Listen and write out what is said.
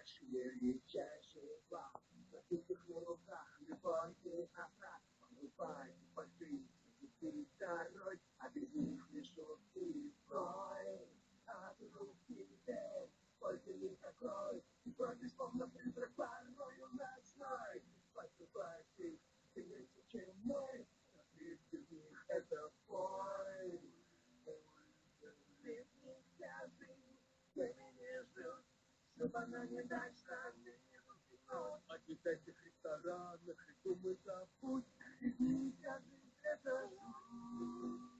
Пошли чаще вам, на этих руках любовь назад, покупайте пальцы, и второй, а без них лишь шутки бой. А ты Включите, только никакой, и против словно призрак порою ночной. Поступайте, ты меньше, чем мой, а ты без них это бой. Без них вся жизнь, где меня ждут. Чтоб она не дальше минут минут. Отвечать в ресторанах и думай забудь. Без них вся жизнь это жуть.